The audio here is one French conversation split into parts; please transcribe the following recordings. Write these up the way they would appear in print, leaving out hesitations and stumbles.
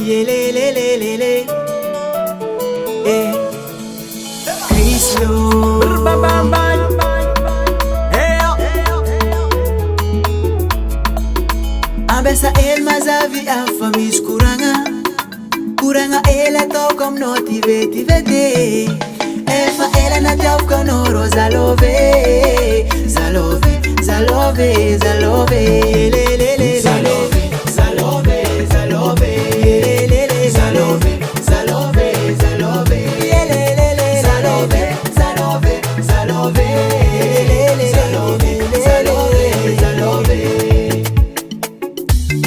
Yelelelelele. Eh. Chris Lo. Abessa el mazavi afamis kuranga ela tokom no tivete. Efa ela na tjafka no zalove. Lelelele. Zalove.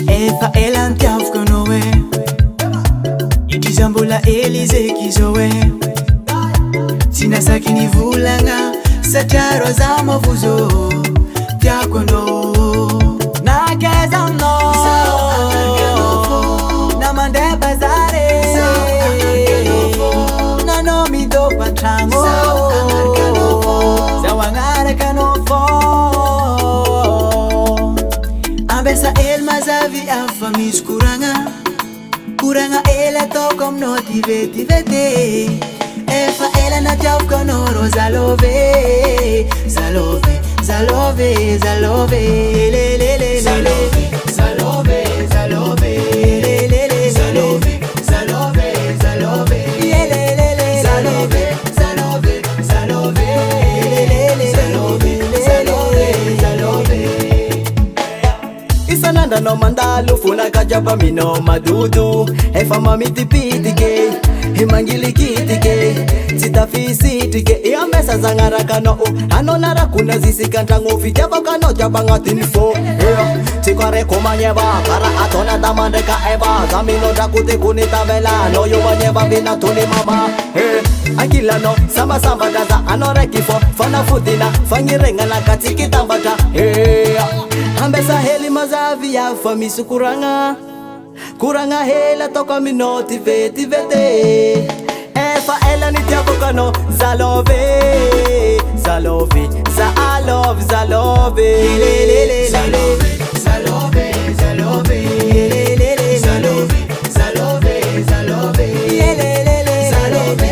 Efa ela ntjafka no we. Ikizambula elize kizowe. Sinasakini vulanga sataro za mavuzo tyakono nakezano namande bazare nanomido patrango zawangare kanofo abesa el mazavi afamis kuranga ela tokom no tivete. Efa ela na tjafka no zalove. Lelelele. Zalove. Lelelele. Zalove. Yelelele. Zalove. Lelelele. Isananda no mandalu funa kajaba mino madudu. Efa mami tipitike himangili kitike sitafisitike iambesa zangarakano anonara kuna zisikantango fijaba kano jabanga tinfo tikware komanyeba kara atona damandeka eba zamino dakute kunitabela no yobanyeba vina tuni mama akila no samba daza anorekifo fana futina fangirenga na katikitambata ambesa heli mazavi ya famisu kuranga hela toka minoti vete. Efa ela ni tjafka no zalove. Lelelele. Zalove. Yelelele. Zalove. Yelelele. Zalove.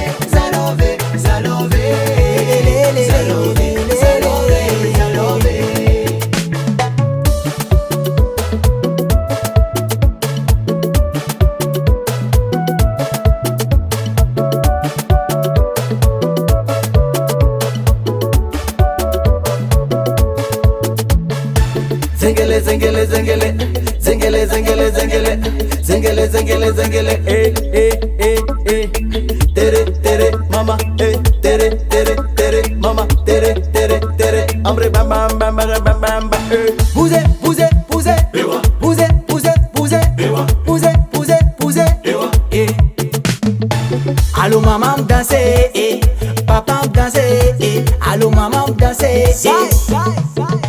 Zengele tere mama tere mama tere amre bam pouze Allô maman danser, papa danser, allô maman danser,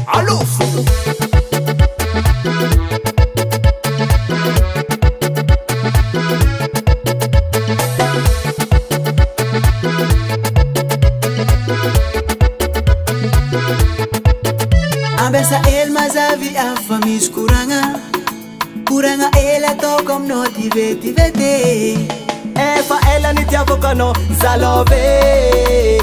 allô abessa el mazavi afamis kuranga ela tokom no tivete. Efa ela ni tjafka no zalove.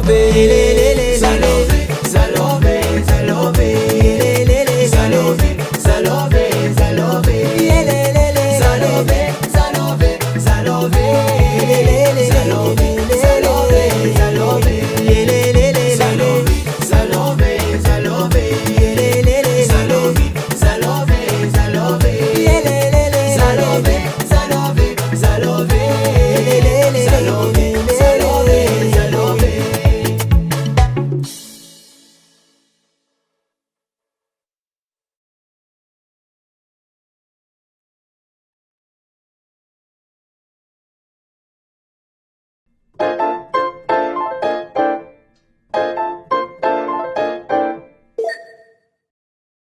Lelelele. Zalove. Lelelele. Zalove. Yelelele. Zalove. Lelelele. Zalove.